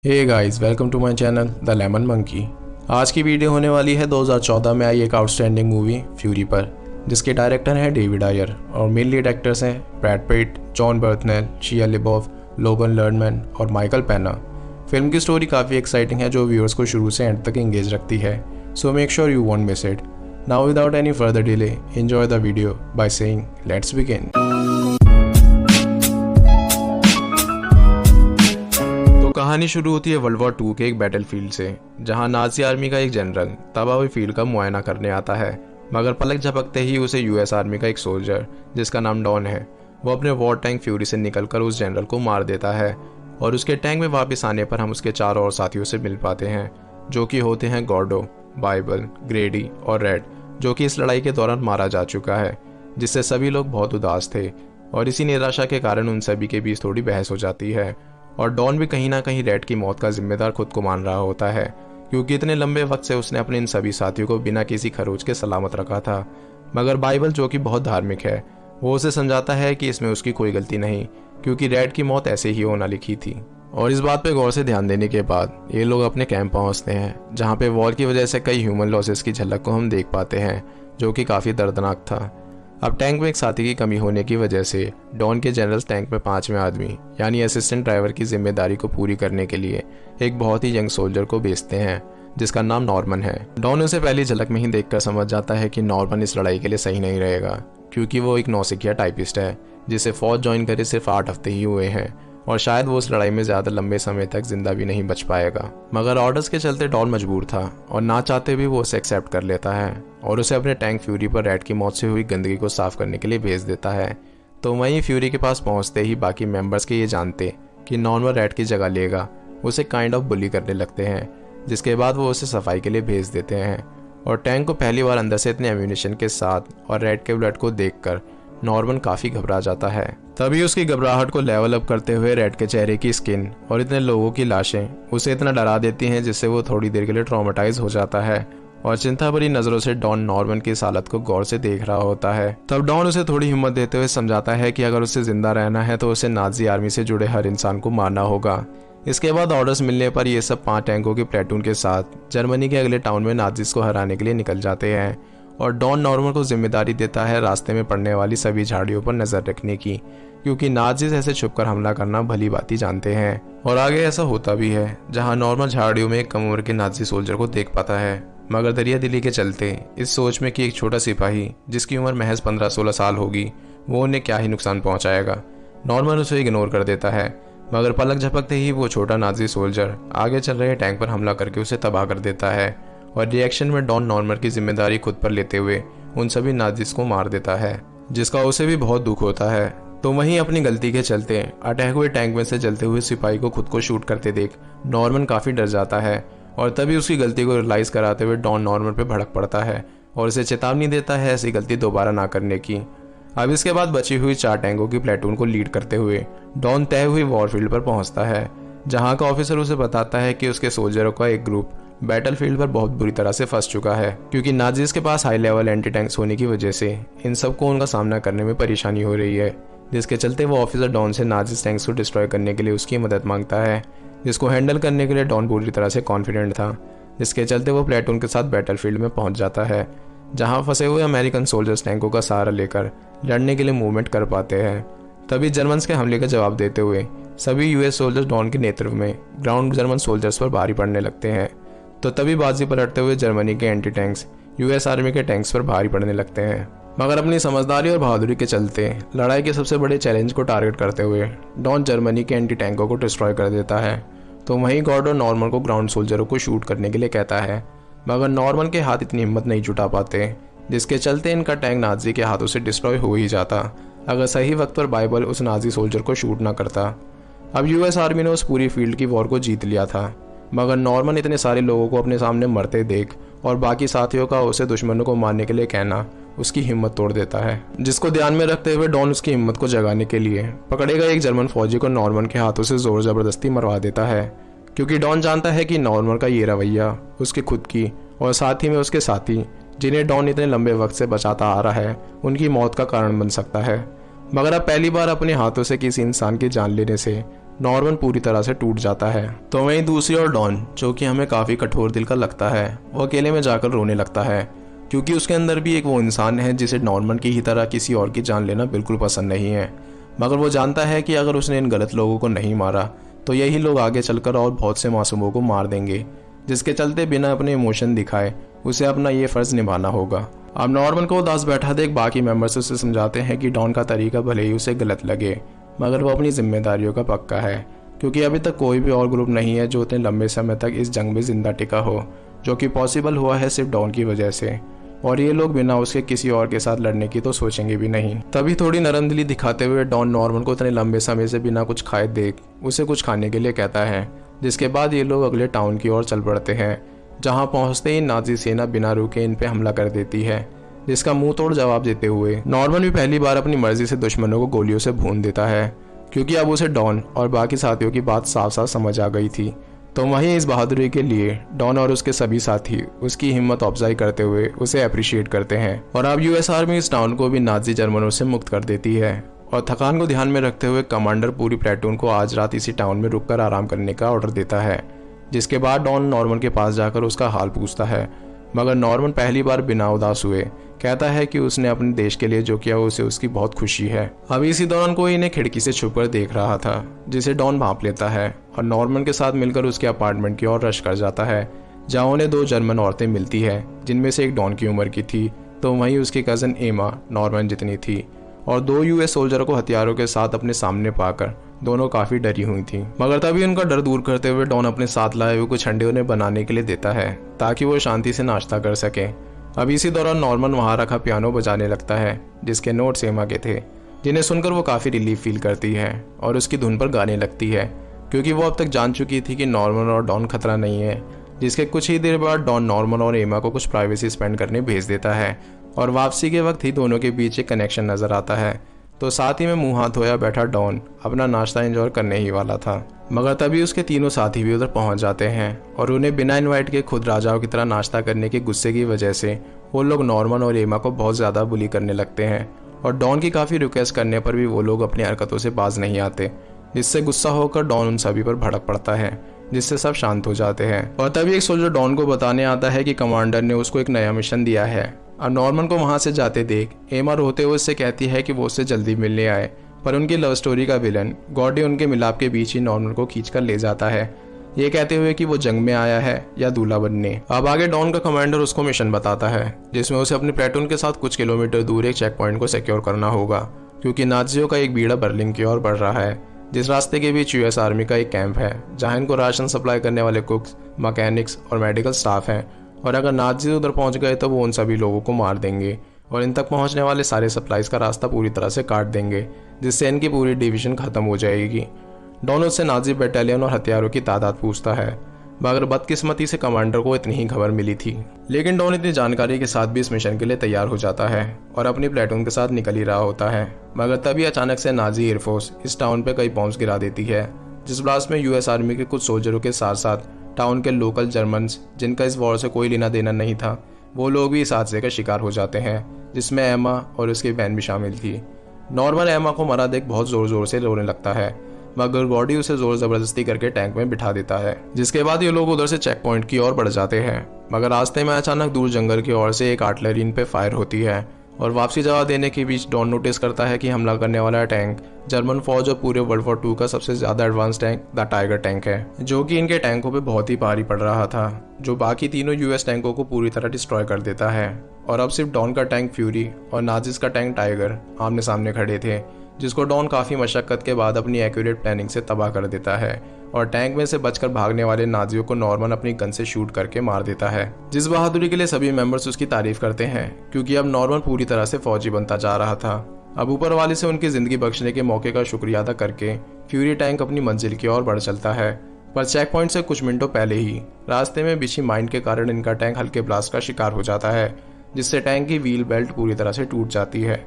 Hey guys, welcome to my channel the Lemon Monkey. आज की video होने वाली है 2014 में आई एक आउटस्टैंडिंग मूवी फ्यूरी पर, जिसके डायरेक्टर हैं डेविड आयर और मेन लीड एक्टर्स हैं ब्रैड पिट, जॉन बर्थनेल, शिया लिबॉफ, लोगन लर्नमैन और माइकल पेना। फिल्म की स्टोरी काफ़ी एक्साइटिंग है जो व्यूअर्स को शुरू से एंड तक एंगेज रखती है, so make sure you won't miss it. Now without any further delay, enjoy the video by saying let's begin. कहानी शुरू होती है वर्ल्ड वॉर 2 के एक बैटलफील्ड से, जहां नाजी आर्मी का एक जनरल तबाह हुई फील्ड का मुआयना करने आता है, मगर पलक झपकते ही उसे यूएस आर्मी का एक सोल्जर जिसका नाम डॉन है, वो अपने वॉर टैंक फ्यूरी से निकलकर उस जनरल को मार देता है। और उसके टैंक में वापस आने पर हम उसके चारों और साथियों से मिल पाते हैं, जो कि होते हैं गॉर्डो, बाइबल, ग्रेडी और रेड, जो कि इस लड़ाई के दौरान मारा जा चुका है, जिससे सभी लोग बहुत उदास थे। और इसी निराशा के कारण उन सभी के बीच थोड़ी बहस हो जाती है और डॉन भी कहीं ना कहीं रेड की मौत का जिम्मेदार खुद को मान रहा होता है, क्योंकि इतने लंबे वक्त से उसने अपने इन सभी साथियों को बिना किसी खरोच के सलामत रखा था। मगर बाइबल, जो कि बहुत धार्मिक है, वो उसे समझाता है कि इसमें उसकी कोई गलती नहीं, क्योंकि रेड की मौत ऐसे ही होना लिखी थी। और इस बात पे गौर से ध्यान देने के बाद ये लोग अपने कैंप पहुंचते हैं, जहाँ पे वॉर की वजह से कई ह्यूमन लॉसेस की झलक को हम देख पाते हैं, जो कि काफ़ी दर्दनाक था। अब टैंक में एक साथी की कमी होने की वजह से डॉन के जनरल टैंक में 5वें आदमी यानी असिस्टेंट ड्राइवर की जिम्मेदारी को पूरी करने के लिए एक बहुत ही यंग सोल्जर को भेजते हैं, जिसका नाम नॉर्मन है। डॉन उसे पहली झलक में ही देखकर समझ जाता है कि नॉर्मन इस लड़ाई के लिए सही नहीं रहेगा, क्योंकि वो एक नौसिखिया टाइपिस्ट है जिसे फौज ज्वाइन करे सिर्फ 8 हफ्ते ही हुए हैं और शायद वो उस लड़ाई में ज़्यादा लंबे समय तक जिंदा भी नहीं बच पाएगा। मगर ऑर्डर्स के चलते डॉन मजबूर था और ना चाहते भी वो उसे एक्सेप्ट कर लेता है और उसे अपने टैंक फ्यूरी पर रेड की मौत से हुई गंदगी को साफ करने के लिए भेज देता है। तो वहीं फ्यूरी के पास पहुंचते ही बाकी मेंबर्स के ये जानते कि नॉर्मल रेड की जगह लेगा, उसे काइंड ऑफ बुली करने लगते हैं, जिसके बाद वो उसे सफाई के लिए भेज देते हैं। और टैंक को पहली बार अंदर से इतने एम्यूनिशन के साथ और रेड के ब्लड को देखकर नॉर्मन काफ़ी घबरा जाता है। तभी उसकी घबराहट को लेवल अप करते हुए रेड के चेहरे की स्किन और इतने लोगों की लाशें उसे इतना डरा देती हैं, जिससे वो थोड़ी देर के लिए ट्रॉमेटाइज हो जाता है और चिंता भरी नजरों से डॉन नॉर्मन की इस हालत को गौर से देख रहा होता है। तब डॉन उसे थोड़ी हिम्मत देते हुए समझाता है कि अगर उसे जिंदा रहना है तो उसे नाजी आर्मी से जुड़े हर इंसान को मारना होगा। इसके बाद ऑर्डर्स मिलने पर ये सब 5 टैंकों की प्लेटून के साथ जर्मनी के अगले टाउन में नाजिस को हराने के लिए निकल जाते हैं। और डॉन नॉर्मन को जिम्मेदारी देता है रास्ते में पड़ने वाली सभी झाड़ियों पर नजर रखने की, क्योंकि नाजिस ऐसे छुपकर हमला करना भली बात जानते हैं। और आगे ऐसा होता भी है, जहां नॉर्मल झाड़ियों में एक कम उम्र के नाजी सोल्जर को देख पाता है, मगर दरिया दिली के चलते इस सोच में कि एक छोटा सिपाही जिसकी उम्र महज 15-16 साल होगी, वो उन्हें क्या ही नुकसान पहुंचाएगा, नॉर्मन उसे इग्नोर कर देता है। मगर पलक झपकते ही वो छोटा नाजी सोल्जर आगे चल रहे टैंक पर हमला करके उसे तबाह कर देता है और रिएक्शन में डॉन नॉर्मन की जिम्मेदारी खुद पर लेते हुए उन सभी नाजिस को मार देता है, जिसका उसे भी बहुत दुख होता है। तो वहीं अपनी गलती के चलते अटैक हुए टैंक में से जलते हुए सिपाही को खुद को शूट करते देख नॉर्मन काफ़ी डर जाता है और तभी उसकी गलती को रियलाइज़ कराते हुए डॉन नॉर्मन पे भड़क पड़ता है और उसे चेतावनी देता है ऐसी गलती दोबारा ना करने की। अब इसके बाद बची हुई 4 टैंकों की प्लेटून को लीड करते हुए डॉन तय हुई वॉरफील्ड पर पहुंचता है, जहां का ऑफिसर उसे बताता है कि उसके सोल्जरों का एक ग्रुप बैटलफील्ड पर बहुत बुरी तरह से फंस चुका है, क्योंकि नाजिस के पास हाई लेवल एंटी टैंक्स होने की वजह से इन सबको उनका सामना करने में परेशानी हो रही है, जिसके चलते वो ऑफिसर डॉन से नाजिस टैंक्स को डिस्ट्रॉय करने के लिए उसकी मदद मांगता है, जिसको हैंडल करने के लिए डॉन पूरी तरह से कॉन्फिडेंट था, जिसके चलते वो प्लेटून के साथ बैटलफील्ड में पहुंच जाता है, जहां फंसे हुए अमेरिकन सोल्जर्स टैंकों का सहारा लेकर लड़ने के लिए मूवमेंट कर पाते हैं। तभी जर्मन्स के हमले का जवाब देते हुए सभी यूएस सोल्जर्स डॉन के नेतृत्व में ग्राउंड जर्मन सोल्जर्स पर भारी पड़ने लगते हैं। तो तभी बाजी पलटते हुए जर्मनी के एंटी टैंक्स यूएस आर्मी के टैंक्स पर भारी पड़ने लगते हैं। मगर अपनी समझदारी और बहादुरी के चलते लड़ाई के सबसे बड़े चैलेंज को टारगेट करते हुए डॉन जर्मनी के एंटी टैंकों को डिस्ट्रॉय कर देता है। तो वहीं गॉर्डन नॉर्मन को ग्राउंड सोल्जरों को शूट करने के लिए कहता है, मगर नॉर्मन के हाथ इतनी हिम्मत नहीं जुटा पाते, जिसके चलते इनका टैंक नाजी के हाथों से डिस्ट्रॉय हो ही जाता अगर सही वक्त पर बाइबल उस नाजी सोल्जर को शूट ना करता। अब यूएस आर्मी ने उस पूरी फील्ड की वॉर को जीत लिया था, मगर नॉर्मन इतने सारे लोगों को अपने सामने मरते देख और बाकी साथियों का उसे दुश्मनों को मारने के लिए कहना उसकी हिम्मत तोड़ देता है, जिसको ध्यान में रखते हुए डॉन उसकी हिम्मत को जगाने के लिए पकड़े गए एक जर्मन फौजी को नॉर्मन के हाथों से जोर जबरदस्ती मरवा देता है, क्योंकि डॉन जानता है कि नॉर्मन का ये रवैया उसकी खुद की और साथ ही में उसके साथी, जिन्हें डॉन इतने लंबे वक्त से बचाता आ रहा है, उनकी मौत का कारण बन सकता है। मगर अब पहली बार अपने हाथों से किसी इंसान की जान लेने से नॉर्मन पूरी तरह से टूट जाता है। तो वहीं दूसरी ओर डॉन, जो कि हमें काफ़ी कठोर दिल का लगता है, वो अकेले में जाकर रोने लगता है, क्योंकि उसके अंदर भी एक वो इंसान है जिसे नॉर्मन की ही तरह किसी और की जान लेना बिल्कुल पसंद नहीं है। मगर वो जानता है कि अगर उसने इन गलत लोगों को नहीं मारा तो यही लोग आगे चलकर और बहुत से मासूमों को मार देंगे, जिसके चलते बिना अपने इमोशन दिखाए उसे अपना ये फ़र्ज़ निभाना होगा। अब नॉर्मन को उदास बैठा देख बाकी मेंबर्स उसे समझाते हैं कि डॉन का तरीका भले ही उसे गलत लगे, मगर वो अपनी जिम्मेदारियों का पक्का है, क्योंकि अभी तक कोई भी और ग्रुप नहीं है जो इतने लंबे समय तक इस जंग में जिंदा टिका हो, जो कि पॉसिबल हुआ है सिर्फ डॉन की वजह से। और ये लोग बिना उसके किसी और के साथ लड़ने की तो सोचेंगे भी नहीं। तभी थोड़ी नरम दिली दिखाते हुए डॉन नॉर्मन को इतने लंबे समय से बिना कुछ खाए देख उसे कुछ खाने के लिए कहता है, जिसके बाद ये लोग अगले टाउन की ओर चल पड़ते हैं, जहाँ पहुँचते ही नाजी सेना बिना रुके इन पे हमला कर देती है, जिसका मुंह तोड़ जवाब देते हुए नॉर्मन भी पहली बार अपनी मर्जी से दुश्मनों को गोलियों से भून देता है, क्योंकि अब उसे डॉन और बाकी साथियों की बात साफ साफ समझ आ गई थी। तो वहीं इस बहादुरी के लिए डॉन और उसके सभी साथी उसकी हिम्मत अफजाई करते हुए उसे अप्रिशिएट करते हैं। और अब यूएस आर्मी इस टाउन को भी नाजी जर्मनों से मुक्त कर देती है। और थकान को ध्यान में रखते हुए कमांडर पूरी प्लेटून को आज रात इसी टाउन में रुककर आराम करने का ऑर्डर देता है, जिसके बाद डॉन नॉर्मन के पास जाकर उसका हाल पूछता है, मगर नॉर्मन पहली बार बिना उदास हुए कहता है कि उसने अपने देश के लिए जो किया उसे उसकी बहुत खुशी है। अभी इसी दौरान कोई इन्हें खिड़की से छुपकर देख रहा था, जिसे डॉन भांप लेता है और नॉर्मन के साथ मिलकर उसके अपार्टमेंट की ओर रश कर जाता है, जहां उन्हें दो जर्मन औरतें मिलती है, जिनमें से एक डॉन की उम्र की थी तो वहीं उसकी कजन एमा नॉर्मन जितनी थी, और दो यूएस सोल्जरों को हथियारों के साथ अपने सामने पाकर दोनों काफी डरी हुई थी। मगर तभी उनका डर दूर करते हुए डॉन अपने साथ लाए हुए कुछ अंडे उन्हें बनाने के लिए देता है, ताकि वो शांति से नाश्ता कर सके। अब इसी दौरान नॉर्मन वहां रखा पियानो बजाने लगता है, जिसके नोट्स एमा के थे, जिन्हें सुनकर वो काफी रिलीफ फील करती है और उसकी धुन पर गाने लगती है, क्योंकि वो अब तक जान चुकी थी कि नॉर्मन और डॉन खतरा नहीं है। जिसके कुछ ही देर बाद डॉन नॉर्मन और एमा को कुछ प्राइवेसी स्पेंड करने भेज देता है, और वापसी के वक्त ही दोनों के बीच एक कनेक्शन नजर आता है। तो साथ ही में मुंह हाथ धोया बैठा डॉन अपना नाश्ता एंजॉय करने ही वाला था, मगर तभी उसके तीनों साथी भी उधर पहुंच जाते हैं और उन्हें बिना इनवाइट के खुद राजाओं की तरह नाश्ता करने के गुस्से की वजह से वो लोग नॉर्मन और एमा को बहुत ज़्यादा बुली करने लगते हैं। और डॉन की काफ़ी रिक्वेस्ट करने पर भी वो लोग अपनी हरकतों से बाज नहीं आते, जिससे गुस्सा होकर डॉन उन सभी पर भड़क पड़ता है, जिससे सब शांत हो जाते हैं। और तभी एक सोल्जर डॉन को बताने आता है कि कमांडर ने उसको एक नया मिशन दिया है। और नॉर्मन को वहां से जाते देख एमा रोते हुए उससे कहती है कि वो उससे जल्दी मिलने आए, पर उनकी लव स्टोरी का विलन गॉडी उनके मिलाप के बीच ही नॉर्मन को खींचकर ले जाता है, ये कहते हुए कि वो जंग में आया है या दूल्हा बनने। अब आगे डॉन का कमांडर उसको मिशन बताता है, जिसमें उसे अपने प्लेटून के साथ कुछ किलोमीटर दूर एक चेक पॉइंट को सिक्योर करना होगा, क्योंकि नाजियों का एक बीड़ा बर्लिन की ओर बढ़ रहा है, जिस रास्ते के बीच यूएस आर्मी का एक कैंप है, जहां इनको राशन सप्लाई करने वाले कुक्स, मैकेनिक्स और मेडिकल स्टाफ हैं। और अगर नाजी उधर पहुंच गए तो वो उन सभी लोगों को मार देंगे और इन तक पहुंचने वाले सारे सप्लाईज का रास्ता पूरी तरह से काट देंगे, जिससे इनकी पूरी डिवीजन खत्म हो जाएगी। डॉन उससे नाजी बटालियन और हथियारों की तादाद पूछता है, मगर बदकिस्मती से कमांडर को इतनी ही खबर मिली थी। लेकिन डॉन इतनी जानकारी के साथ भी इस मिशन के लिए तैयार हो जाता है और अपनी प्लेटून के साथ निकल ही रहा होता है, मगर तभी अचानक से नाजी एयरफोर्स इस टाउन पे कई बॉम्ब्स गिरा देती है, जिस ब्लास्ट में यूएस आर्मी के कुछ सोल्जरों के साथ साथ टाउन के लोकल जर्मन्स, जिनका इस वॉर से कोई लेना देना नहीं था, वो लोग भी इस हादसे का शिकार हो जाते हैं, जिसमें एमा और उसकी बहन भी शामिल थी। नॉर्मन एमा को मरा देख बहुत जोर जोर से रोने लगता है, मगर गॉडी उसे जोर जबरदस्ती करके टैंक में बिठा देता है, जिसके बाद ये लोग उधर से चेक पॉइंट की ओर बढ़ जाते हैं। मगर रास्ते में अचानक दूर जंगल की ओर से एक आर्टिलरी इन पे फायर होती है, और वापसी जवाब देने के बीच डॉन नोटिस करता है कि हमला करने वाला टैंक जर्मन फौज और पूरे वर्ल्ड वॉर 2 का सबसे ज्यादा advance tank the tiger tank है, जो कि इनके टैंकों पे बहुत ही भारी पड़ रहा था, जो बाकी तीनों यूएस टैंकों को पूरी तरह डिस्ट्रॉय कर देता है। और अब सिर्फ डॉन का टैंक फ्यूरी और नाजिस का टैंक टाइगर आमने सामने खड़े थे, जिसको डॉन काफी मशक्कत के बाद अपनी एक्यूरेट प्लानिंग से तबाह कर देता है, और टैंक में से बचकर भागने वाले नाजियों को नॉर्मन अपनी गन से शूट करके मार देता है, जिस बहादुरी के लिए सभी मेंबर्स उसकी तारीफ करते हैं, क्योंकि अब नॉर्मन पूरी तरह से फौजी बनता जा रहा था। अब ऊपर वाले से उनकी जिंदगी बख्शने के मौके का शुक्रिया अदा करके फ्यूरी टैंक अपनी मंजिल की ओर बढ़ चलता है, पर चेक पॉइंट से कुछ मिनटों पहले ही रास्ते में बिछी माइन के कारण इनका टैंक हल्के ब्लास्ट का शिकार हो जाता है, जिससे टैंक की व्हील बेल्ट पूरी तरह से टूट जाती है।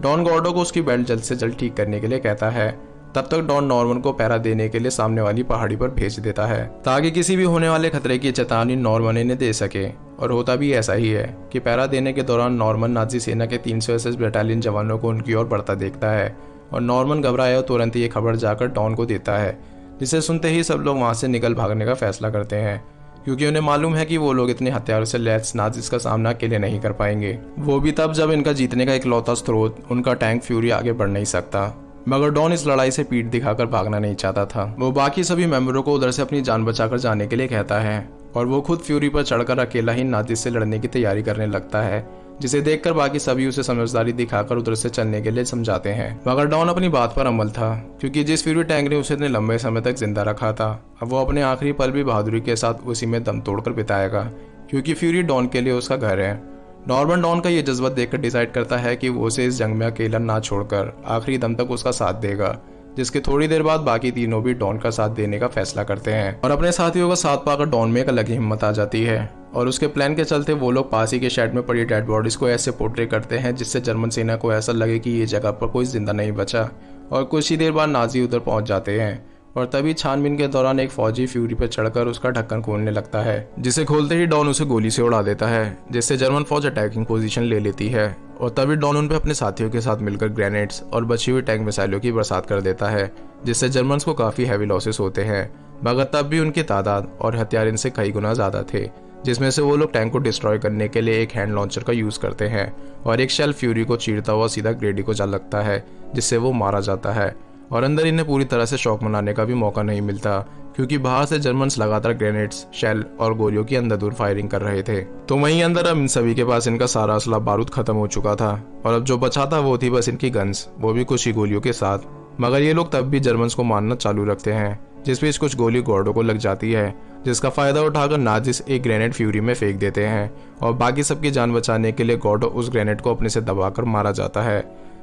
डॉन गॉर्डो को उसकी बेल्ट जल्द से जल्द ठीक करने के लिए कहता है। तब तक डॉन नॉर्मन को पैरा देने के लिए सामने वाली पहाड़ी पर भेज देता है, ताकि किसी भी होने वाले खतरे की चेतावनी नॉर्मन इन्हें दे सके। और होता भी ऐसा ही है कि पैरा देने के दौरान नॉर्मन नाजी सेना के 300 SS बटालियन जवानों को उनकी ओर बढ़ता देखता है, और नॉर्मन घबराया और तुरंत ये खबर जाकर डॉन को देता है, जिसे सुनते ही सब लोग वहाँ से निकल भागने का फैसला करते हैं, क्योंकि उन्हें मालूम है कि वो लोग इतने हथियारों से लैस नाजिस का सामना अकेले नहीं कर पाएंगे। वो भी तब जब इनका जीतने का इकलौता स्रोत उनका टैंक फ्यूरी आगे बढ़ नहीं सकता। मगर डॉन इस लड़ाई से पीठ दिखाकर भागना नहीं चाहता था। वो बाकी सभी मेंबरों को उधर से अपनी जान बचाकर जाने के लिए कहता है और वो खुद फ्यूरी पर चढ़कर अकेला ही नाजिस से लड़ने की तैयारी करने लगता है, जिसे देखकर बाकी सभी उसे समझदारी दिखाकर उधर से चलने के लिए समझाते हैं। मगर डॉन अपनी बात पर अमल था, क्योंकि जिस फ्यूरी टैंक ने उसे इतने लंबे समय तक जिंदा रखा था, अब वो अपने आखिरी पल भी बहादुरी के साथ उसी में दम तोड़कर बिताएगा, क्योंकि फ्यूरी डॉन के लिए उसका घर है। नॉर्मन डॉन का ये जज्बा देखकर डिसाइड करता है कि वो उसे इस जंग में अकेला ना छोड़कर आखिरी दम तक उसका साथ देगा, जिसके थोड़ी देर बाद बाकी तीनों भी डॉन का साथ देने का फैसला करते हैं। और अपने साथियों का साथ पाकर डॉन में एक अलग ही हिम्मत आ जाती है और उसके प्लान के चलते वो लोग पास ही के शेड में पड़ी डेड बॉडीज को ऐसे पोर्ट्रे करते हैं जिससे जर्मन सेना को ऐसा लगे कि ये जगह पर कोई जिंदा नहीं बचा। और कुछ ही देर बाद नाजी उधर पहुंच जाते हैं और तभी छानबीन के दौरान एक फौजी फ्यूरी पर चढ़कर उसका ढक्कन खोलने लगता है, जिसे खोलते ही डॉन उसे गोली से उड़ा देता है, जिससे जर्मन फौज अटैकिंग पोजीशन ले लेती है। और तभी डॉन उन पर अपने साथियों के साथ मिलकर ग्रेनेड्स और बची हुई टैंक मिसाइलों की बरसात कर देता है, जिससे जर्मन्स को काफी हैवी लॉसेस होते हैं। मगर तब भी उनकी तादाद और हथियार इनसे कई गुना ज्यादा थे, जिसमें से वो लोग टैंक को डिस्ट्रॉय करने के लिए एक हैंड लॉन्चर का यूज करते हैं और एक शेल फ्यूरी को चीरता हुआ सीधा ग्रेडी को जा लगता है, जिससे वो मारा जाता है। और अंदर इन्हें पूरी तरह से शॉक मनाने का भी मौका नहीं मिलता, क्योंकि बाहर से जर्मन्स लगातार ग्रेनेड्स, शेल और गोलियों की अंधाधुंध फायरिंग कर रहे थे। तो वहीं अंदर अब इन सभी के पास इनका सारा असला बारूद खत्म हो चुका था और अब जो बचा था वो थी बस इनकी गन्स, वो भी कुछ ही गोलियों के साथ। मगर ये लोग तब भी जर्मन्स को मारना चालू रखते हैं, जिस बीच कुछ गोली गॉर्डो को लग जाती है, जिसका फायदा उठाकर नाजिस एक ग्रेनेड फ्यूरी में फेंक देते हैं और बाकी सबकी जान बचाने के लिए गॉर्डो उस ग्रेनेड को अपने से दबाकर मारा जाता है।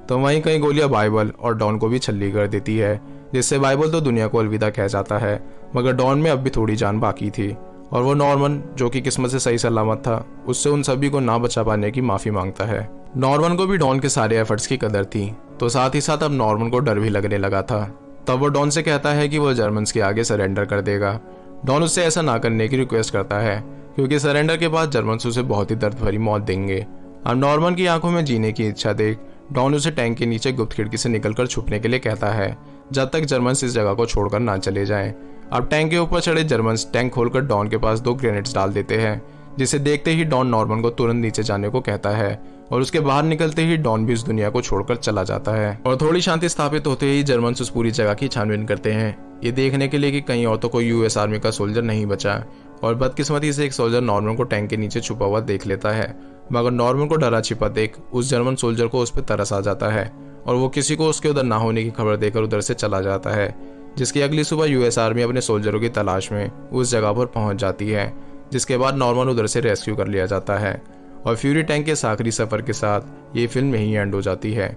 तो वहीं कई गोलियां बाइबल और डॉन को भी छल्ली कर देती है, जिससे बाइबल तो दुनिया को अलविदा कह जाता है। मगर डॉन में अब भी थोड़ी जान बाकी थी और वो नॉर्मन, जो कि किस्मत से सही सलामत था, उससे उन सभी को ना बचा पाने की माफी मांगता है। नॉर्मन को भी डॉन के सारे एफर्ट्स की कदर थी, तो साथ ही साथ अब नॉर्मन को डर भी लगने लगा था। तब वो डॉन से कहता है कि वो जर्मन्स के आगे सरेंडर कर देगा। डॉन उससे ऐसा ना करने की रिक्वेस्ट करता है, क्योंकि सरेंडर के बाद जर्मन्स उसे बहुत ही दर्द भरी मौत देंगे। अब नॉर्मन की आंखों में जीने की इच्छा देख डॉन उसे टैंक के नीचे गुप्त खिड़की से निकलकर छुपने के लिए कहता है, जब तक जर्मन्स इस जगह को छोड़कर ना चले जाएं। अब टैंक के ऊपर चढ़े जर्मन्स टैंक खोलकर डॉन के पास 2 ग्रेनेड्स डाल देते हैं, जिसे देखते ही डॉन नॉर्मन को तुरंत नीचे जाने को कहता है और उसके बाहर निकलते ही डॉन भी इस दुनिया को छोड़कर चला जाता है। और थोड़ी शांति स्थापित होते ही जर्मन्स उस पूरी जगह की छानबीन करते हैं, ये देखने के लिए कि कहीं और तो कोई यूएस आर्मी का सोल्जर नहीं बचा। और बदकिस्मती से एक सोल्जर नॉर्मन को टैंक के नीचे छुपा हुआ देख लेता है, मगर नॉर्मन को डरा छिपा देख उस जर्मन सोल्जर को उस पर तरस आ जाता है और वो किसी को उसके उधर ना होने की खबर देकर उधर से चला जाता है, जिसकी अगली सुबह यूएस आर्मी अपने सोल्जरों की तलाश में उस जगह पर पहुंच जाती है, जिसके बाद नॉर्मन उधर से रेस्क्यू कर लिया जाता है। और फ्यूरी टैंक के इस आखिरी सफर के साथ ये फिल्म यहीं एंड हो जाती है।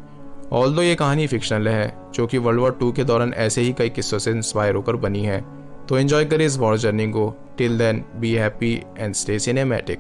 ऑल्दो ये कहानी फिक्शनल है, जो कि वर्ल्ड वॉर 2 के दौरान ऐसे ही कई किस्सों से इंस्पायर होकर बनी है। तो एंजॉय करिए इस वॉर जर्नी को। Till then be happy and stay cinematic.